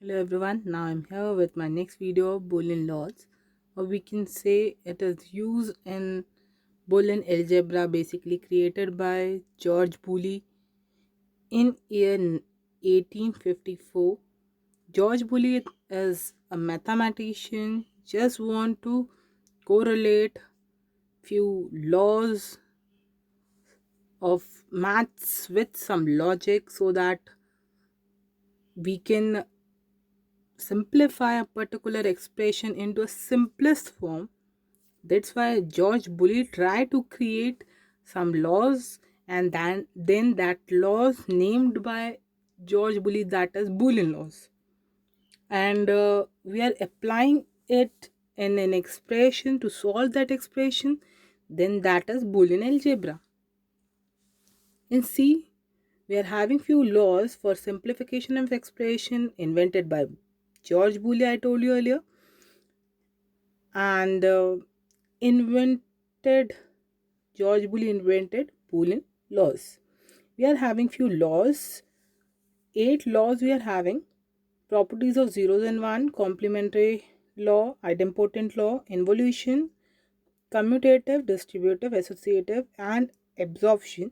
Hello everyone, now I'm here with my next video of Boolean laws, or we can say it is used in Boolean algebra, basically created by George Boole in year 1854. George Boole is a mathematician, just want to correlate few laws of maths with some logic so that we can simplify a particular expression into a simplest form. That's why George Boole tried to create some laws, and then that laws named by George Boole, that is Boolean laws, and we are applying it in an expression to solve that expression. Then that is Boolean algebra. In C, we are having few laws for simplification of expression invented by George Boole. I told you earlier, and invented George Boole invented Boolean laws. We are having few laws, 8 laws we are having: properties of zeros and one, complementary law, idempotent law, involution, commutative, distributive, associative, and absorption.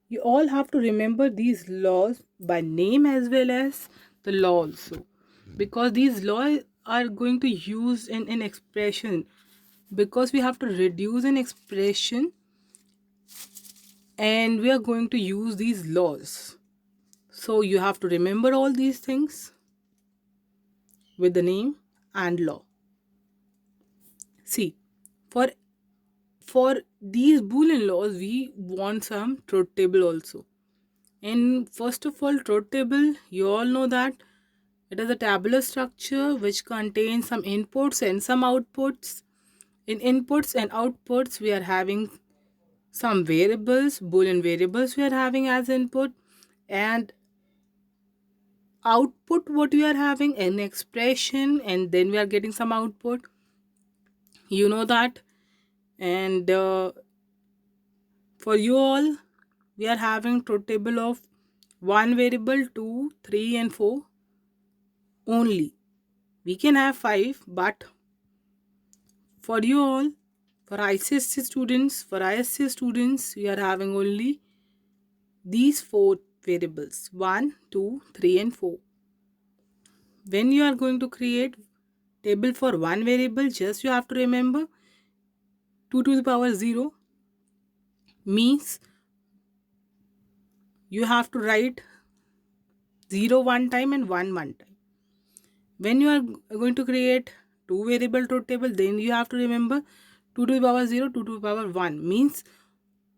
You all have to remember these laws by name as well as the law also, because these laws are going to use in an expression, because we have to reduce an expression and we are going to use these laws. So you have to remember all these things with the name and law. See, for for these Boolean laws, we want some truth table also. And first of all, truth table, you all know that it is a tabular structure which contains some inputs and some outputs. In inputs and outputs, we are having some variables, Boolean variables we are having as input, and output what we are having an expression, and then we are getting some output, you know that. And for you all, we are having truth table of one variable, 2, 3 and 4 only. We can have 5, but for you all, for ICSC students, for ISC students, we are having only these 4 variables: 1, 2, 3 and 4. When you are going to create table for one variable, just you have to remember 2 to the power 0 means you have to write 0 one time and 1 one time. When you are going to create two variable truth table, then you have to remember 2 to the power 0, 2 to the power 1 means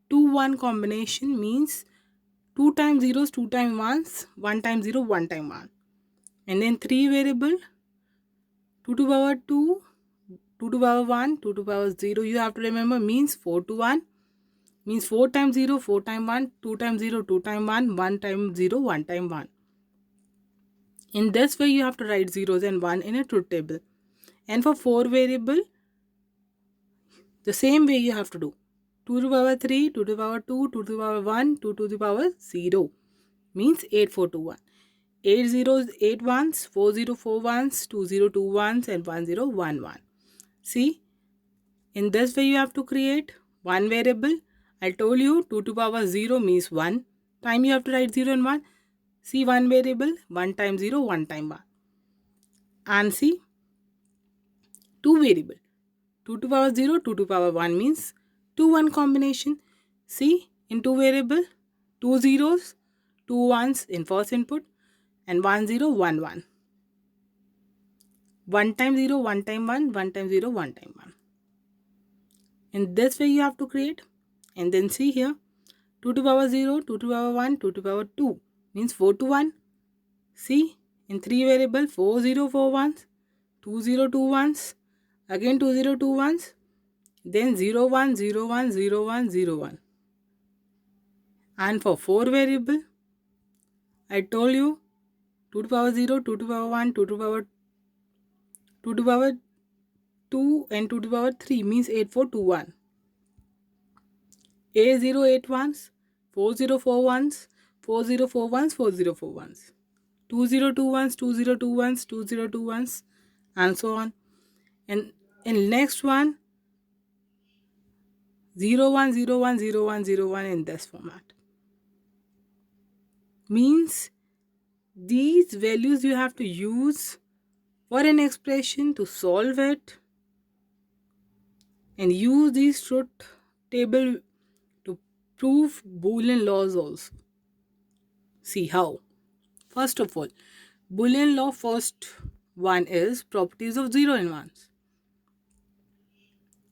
2 1 combination means 2 times zeros, 2 times ones, 1 times 0, 1 time 1. And then 3 variable 2 to the power 2, 2 to the power 1, 2 to the power 0, you have to remember means 4 to 1 means 4 times 0, 4 times 1, 2 times 0, 2 times 1, 1 times 0, 1 times 1. In this way, you have to write zeros and 1 in a truth table. And for 4 variable, the same way you have to do. 2 to the power 3, 2 to the power 2, 2 to the power 1, 2 to the power 0 means 8 4 2 1. 8 zeros, 8 ones, 4 0 4 ones, 2 0 2 ones and 1 0 1 1. See, in this way you have to create one variable. I told you 2 to the power 0 means 1 time you have to write 0 and 1. See, one variable, 1 times 0, 1 time 1. And see, two variable, 2 to the power 0, 2 to the power 1 means 2 1 combination. See, in two variable, 2 zeros, 2 ones in first input and 1 0 1 1. 1 time 0, 1 time 1, 1 time 0, 1 time 1. In this way you have to create. And then see here, 2 to the power 0, 2 to the power 1, 2 to the power 2 means 4 to 1. See, in 3 variable, 4 0 4 ones, 2 0 2 ones, again 2 0 2 ones, then 0 1 0 1 0 1 0 1. And for 4 variable, I told you 2 to the power 0, 2 to the power 1, 2 to the power 2 to the power 2 and 2 to the power 3 means 8 4 2 1. 8 0 8 ones, 4 0 4 ones, 4 0 4 ones, 4 0 4 ones. 2021s, 2021s, 2021s, and so on. And in next one, 01010101 in this format. Means these values you have to use for an expression to solve it, and use these truth table to prove Boolean laws also. See how. First of all, Boolean law first one is properties of 0 and 1s.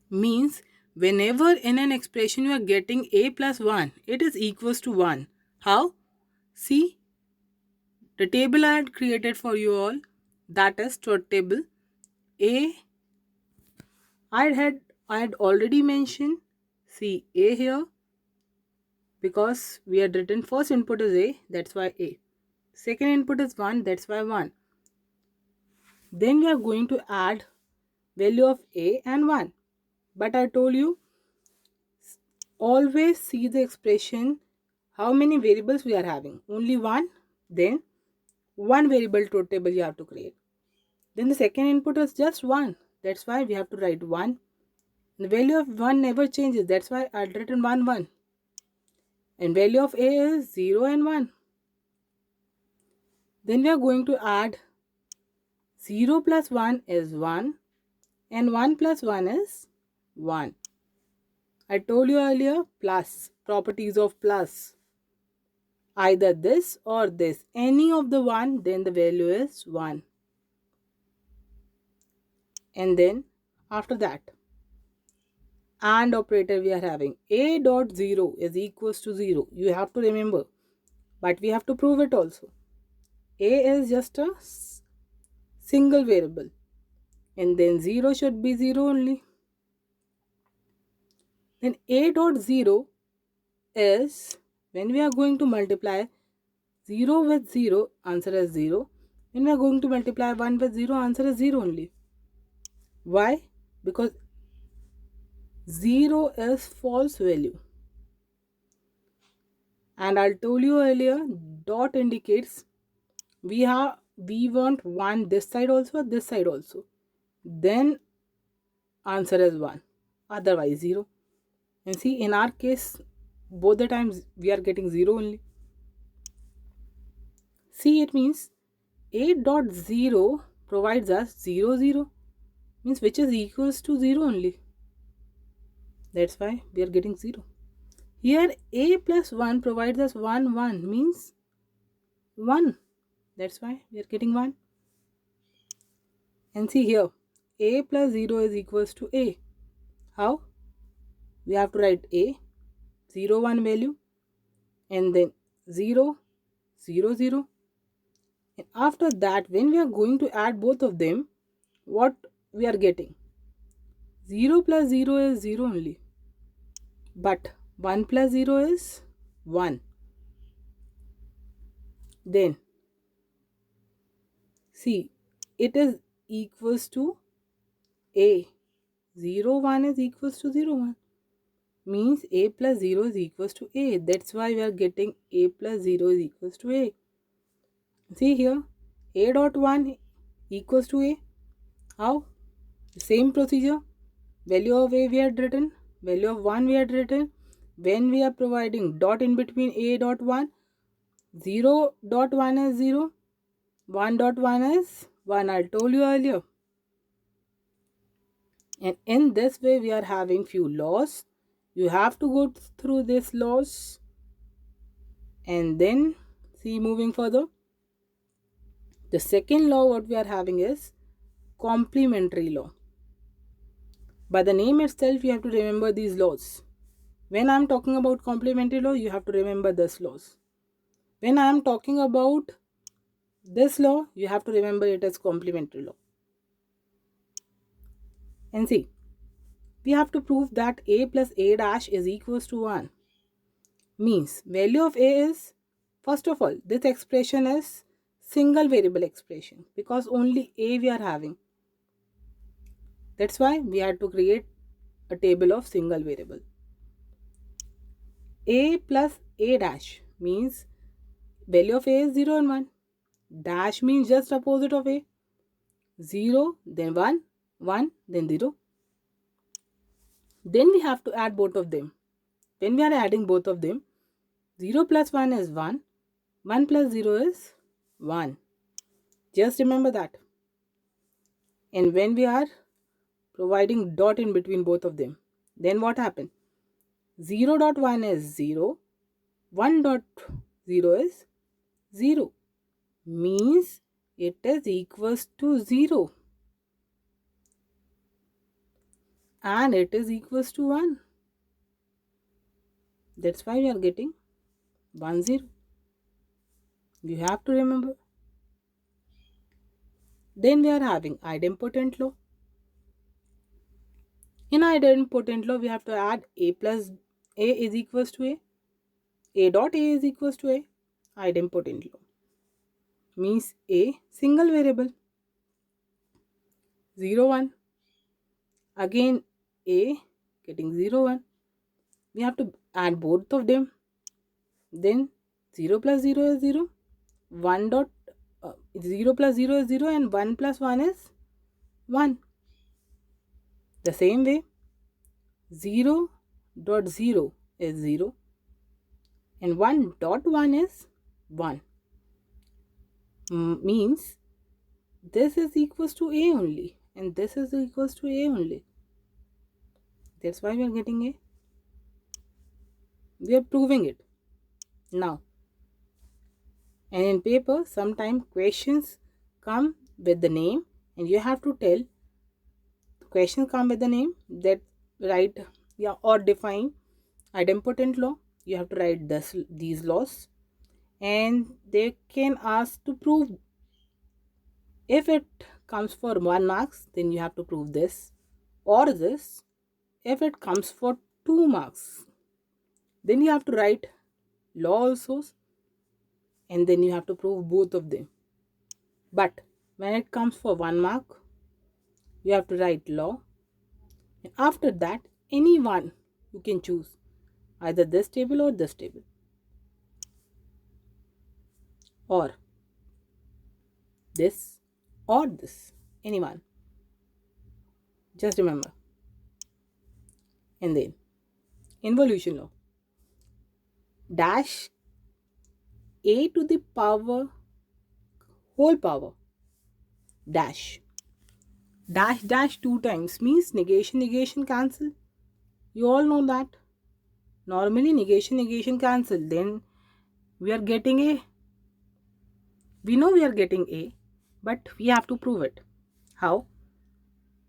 Means whenever in an expression you are getting a plus 1, it is equals to 1. How? See, the table I had created for you all, that is truth table. A, I had already mentioned, see A here, because we had written first input is A, that's why A. Second input is 1, that's why 1. Then we are going to add value of A and 1. But I told you, always see the expression how many variables we are having. Only one, then one variable truth table you have to create. Then the second input is just 1. That's why we have to write 1. The value of 1 never changes. That's why I had written 1, 1. And value of A is 0 and 1. Then we are going to add 0 plus 1 is 1 and 1 plus 1 is 1. I told you earlier, plus, properties of plus. Either this or this, any of the one, then the value is 1. And then after that, AND operator we are having. A dot 0 is equals to 0. You have to remember. But we have to prove it also. A is just a single variable. And then 0 should be 0 only. Then A dot 0 is, when we are going to multiply 0 with 0, answer is 0. When we are going to multiply 1 with 0, answer is 0 only. Why? Because 0 is false value. And I told you earlier, dot indicates we want 1 this side also, this side also. Then answer is 1. Otherwise 0. And see, in our case, both the times we are getting 0 only. See, it means 8.0 provides us 0, 0. Means which is equals to 0 only. That's why we are getting 0. Here A plus 1 provides us 1, 1 means 1. That's why we are getting 1. And see here, A plus 0 is equals to A. How? We have to write A, 0, 1 value, and then 0, 0, 0. And after that, when we are going to add both of them, what we are getting? 0 plus 0 is 0 only. But 1 plus 0 is 1. Then, see, it is equals to A. 0, 1 is equals to 0, 1. Means A plus 0 is equals to A. That's why we are getting A plus 0 is equals to A. See here, A dot 1 equals to A. How? Same procedure. Value of A we had written, value of 1 we had written. When we are providing dot in between A dot 1, 0 dot 1 is 0, 1 dot 1 is 1. I told you earlier. And in this way we are having few laws. You have to go through these laws. And then see, moving further, the second law what we are having is complementary law. By the name itself, you have to remember these laws. When I am talking about complementary law, you have to remember this laws. When I am talking about this law, you have to remember it as complementary law. And see, we have to prove that A plus A dash is equals to 1. Means value of A is, first of all, this expression is single variable expression because only A we are having. That's why we had to create a table of single variable. A plus A dash means value of A is 0 and 1. Dash means just opposite of A. 0, then 1, 1, then 0. Then we have to add both of them. When we are adding both of them, 0 plus 1 is 1. 1 plus 0 is 1. Just remember that. And when we are providing dot in between both of them, then what happened? 0 dot 1 is 0. 1 dot 0 is 0. Means it is equals to 0. And it is equals to 1. That's why we are getting 1 0. You have to remember. Then we are having idempotent law. In idempotent law, we have to add a plus a is equals to a. A dot a is equals to a. Idempotent law means a single variable. 0 1. Again a getting 0 1. We have to add both of them. Then 0 plus 0 is 0. 1 dot 0 plus 0 is 0 and 1 plus 1 is 1. The same way 0 dot 0 is 0 and 1 dot 1 is 1. Means this is equals to a only and this is equals to a only. That's why we are getting a. We are proving it now. And in paper, sometimes questions come with the name and you have to tell questions come with the name that write or define idempotent law. You have to write these laws and they can ask to prove. If it comes for 1 marks, then you have to prove this or this. If it comes for 2 marks, then you have to write law also and then you have to prove both of them. But when it comes for 1 mark, you have to write law. And after that, any one you can choose, either this table or this table, or this or this, anyone. Just remember. And then involution law. Dash a to the power whole power dash. Dash dash 2 times means negation cancel. You all know that. Normally negation cancel. Then we are getting a. We know we are getting a, but we have to prove it. How?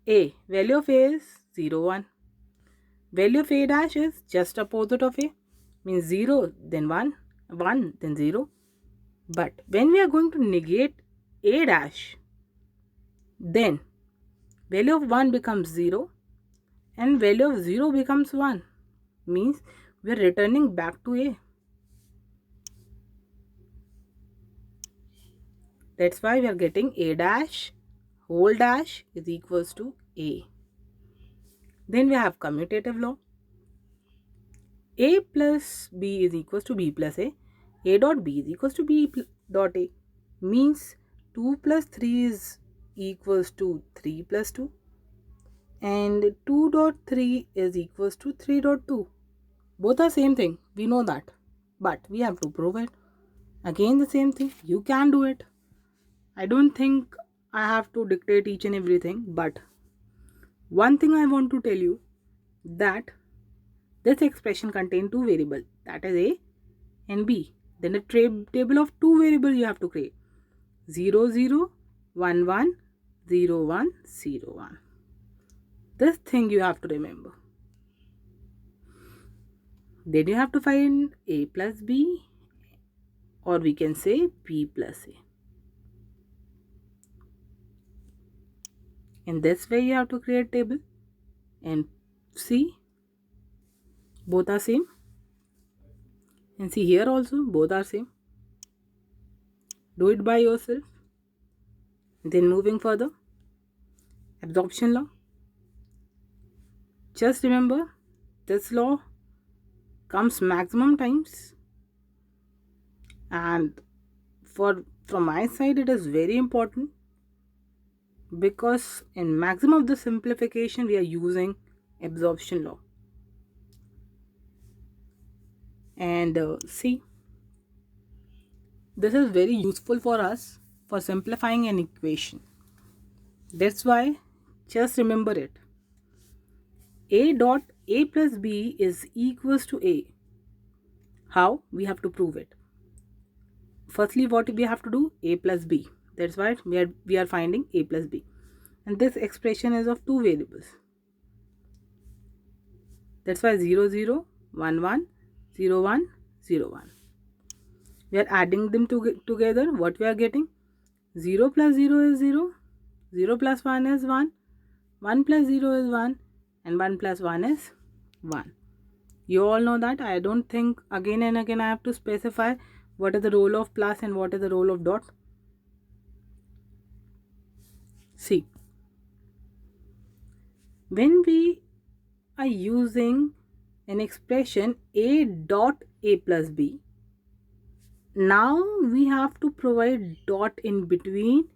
A. Value of a is 0 1. Value of a dash is just opposite of a. Means 0 then 1. 1 then 0. But when we are going to negate a dash, then value of 1 becomes 0 and value of 0 becomes 1. Means we are returning back to a. That's why we are getting a dash whole dash is equals to a. Then we have commutative law. A plus b is equals to b plus a. A dot b is equals to b dot a. Means 2 plus 3 is equals to 3 plus 2. And 2 dot 3 is equals to 3 dot 2. Both are same thing. We know that. But we have to prove it. Again the same thing. You can do it. I don't think I have to dictate each and everything. But one thing I want to tell you that this expression contains two variables. That is a and b. Then a table of two variables you have to create. 0 0 1 1 0 1 0 1. This thing you have to remember. Then you have to find a plus b, or we can say b plus a. In this way you have to create table and see both are same, and see here also both are same. Do it by yourself. Then moving further, absorption law. Just remember this law comes maximum times and from my side it is very important, because in maximum of the simplification we are using absorption law. And see, this is very useful for us for simplifying an equation. That's why just remember it. A dot A plus B is equals to A. How? We have to prove it. Firstly, what we have to do? A plus B. That's why we are finding A plus B. And this expression is of two variables. That's why 0, 0, 1, 1, 0, 1, 0, 1. We are adding them together. What we are getting? 0 plus 0 is 0. 0 plus 1 is 1. 1 plus 0 is 1. And 1 plus 1 is 1. You all know that. I don't think again and again I have to specify what is the role of plus and what is the role of dot. See, when we are using an expression A dot A plus B, now we have to provide dot in between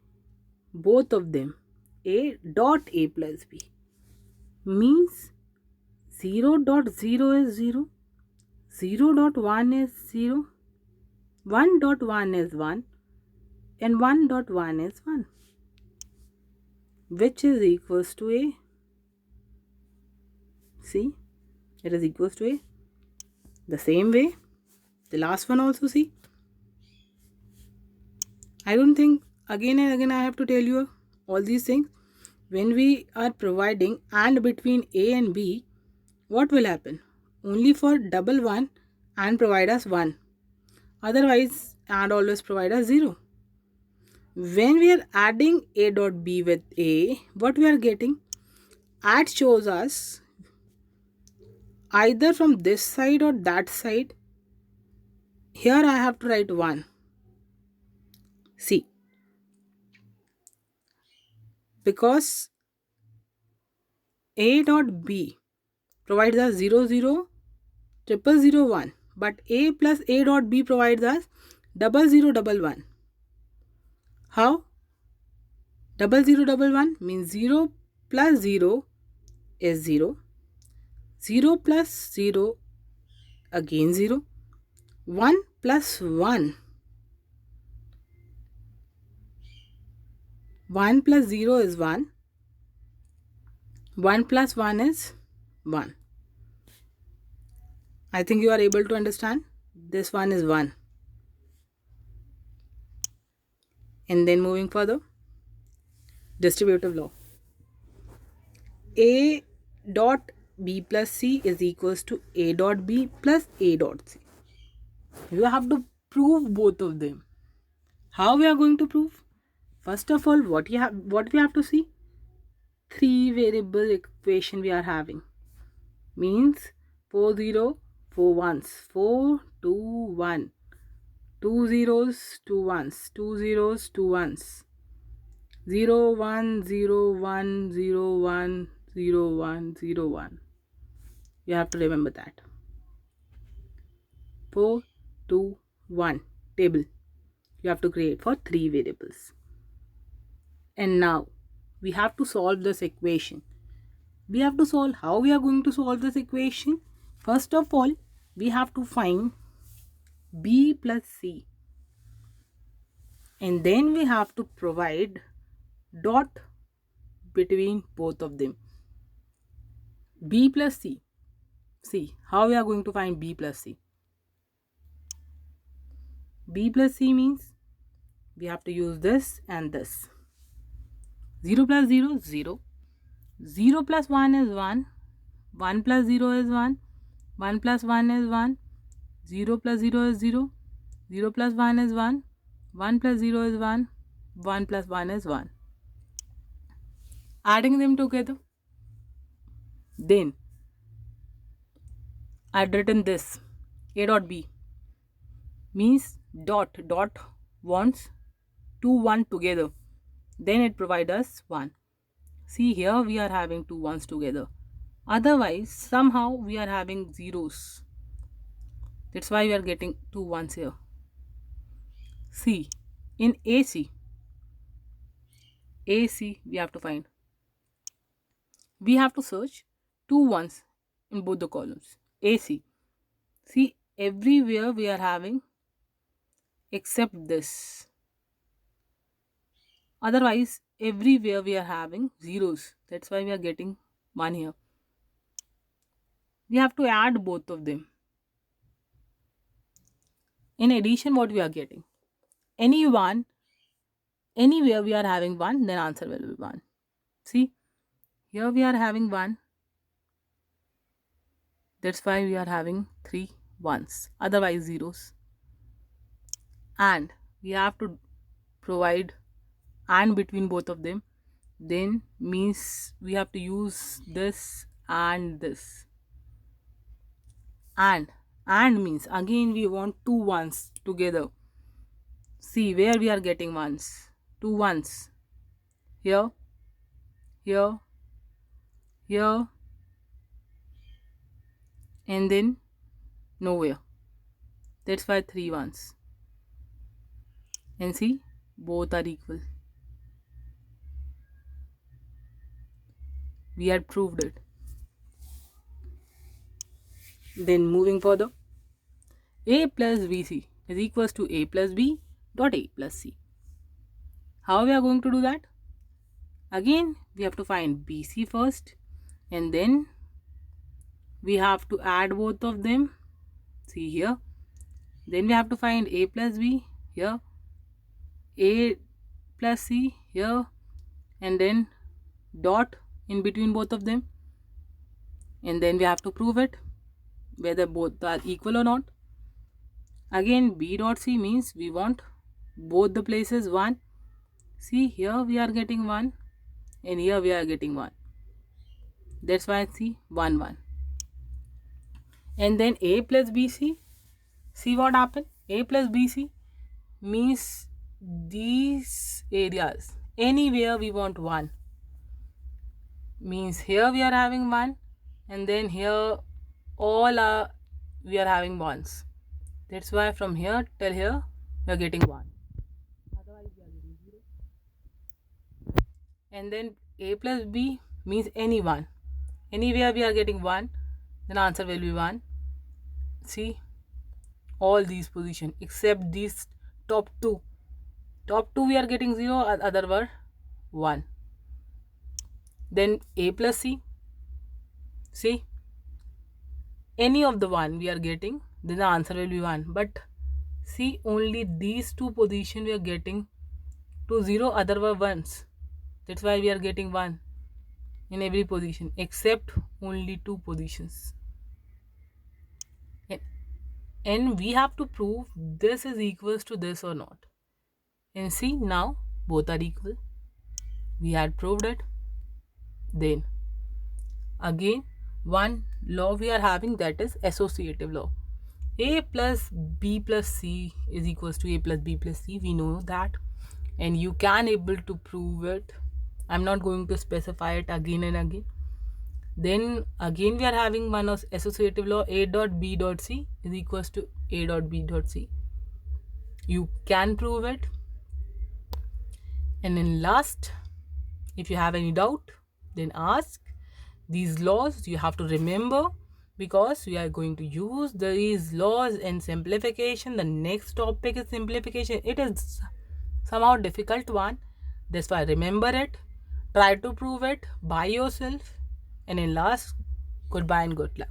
both of them. A dot A plus B means 0 dot 0 is 0, 0 dot 1 is 0, 1 dot 1 is 1, and 1 dot 1 is 1, which is equals to A. See, it is equals to A. The same way, the last one also, see. I don't think again and again I have to tell you all these things. When we are providing and between A and B, what will happen? Only for double 1 and provide us 1. Otherwise, and always provide us 0. When we are adding A dot B with A, what we are getting? Add shows us either from this side or that side. Here I have to write 1. See, because A dot B provides us 0, 0, 0, 0, 1, but A plus A dot B provides us 0, 0, 1, 1. How? 0, 0, 1, 1 means 0 plus 0 is 0, 0 plus 0 again 0, 1 plus 1, 1 plus 0 is 1, 1 plus 1 is 1. I think you are able to understand. This one is 1. And then moving further, distributive law. A dot B plus C is equals to A dot B plus A dot C. You have to prove both of them. How we are going to prove? First of all, what we have to see? 3 variable equation we are having. Means 4 0, 4 ones, 4 2 1, 2 zeros, 2 ones, 2 zeros, 2 ones, 0 1 0 1 0 1 0 1 0 1. You have to remember that. 4 2 1 table you have to create for 3 variables. And now we have to solve this equation. We have to solve. How we are going to solve this equation? First of all, we have to find B plus C, and then we have to provide dot between both of them. B plus C. See, how we are going to find B plus C? B plus C means we have to use this and this. 0 plus 0, 0. 0 plus 1 is 1. 1 plus 0 is 1. 1 plus 1 is 1. 0 plus 0 is 0. 0 plus 1 is 1. 1 plus 0 is 1. 1 plus 1 is 1. Adding them together. Then I've written this. A dot B means dot wants 2 1 together. Then it provides us 1. See, here we are having 2 ones together. Otherwise, somehow we are having zeros. That's why we are getting 2 ones here. See, In AC we have to find. We have to search two ones in both the columns. AC. See, everywhere we are having except this. Otherwise, everywhere we are having zeros. That's why we are getting 1 here. We have to add both of them. In addition, what we are getting? Any one, anywhere we are having 1, then answer will be 1. See, here we are having 1. That's why we are having 3 ones. Otherwise, zeros. And we have to provide and between both of them. Then means we have to use this and this. And means again we want two ones together. See where we are getting ones. Two ones. Here, here, here, and then nowhere. That's why 3 ones. And see, both are equal. We had proved it. Then moving further, a plus bc is equals to a plus b dot a plus c. How we are going to do that? Again, we have to find bc first, and then we have to add both of them. See here. Then we have to find a plus b here, a plus c here, and then dot in between both of them. And then we have to prove it whether both are equal or not. Again, b dot c means we want both the places 1. See, here we are getting 1 and here we are getting 1. That's why see 1 1. And then a plus bc, see what happened? A plus bc means these areas, anywhere we want 1. Means here we are having 1 and then here all are we are having 1s. That's why from here till here we are getting 1. Otherwise we are getting 0. And then a plus b means any 1. Anywhere we are getting 1, then answer will be 1. See, all these positions except these top 2. Top 2 we are getting 0, other were 1. Then a plus c. See, any of the 1 we are getting, then the answer will be 1. But see, only these 2 positions we are getting to 0, other were 1s. That's why we are getting 1 in every position except only 2 positions. And we have to prove this is equals to this or not. And see, now both are equal. We had proved it. Then again, one law we are having, that is associative law. A plus b plus c is equals to a plus b plus c. We know that, and you can able to prove it. I'm not going to specify it again and again. Then again we are having one of associative law, a dot b dot c is equals to a dot b dot c. You can prove it. And then last, if you have any doubt, then ask. These laws you have to remember, because we are going to use these laws in simplification. The next topic is simplification. It is somehow difficult one. That's why remember it. Try to prove it by yourself. And in last, goodbye and good luck.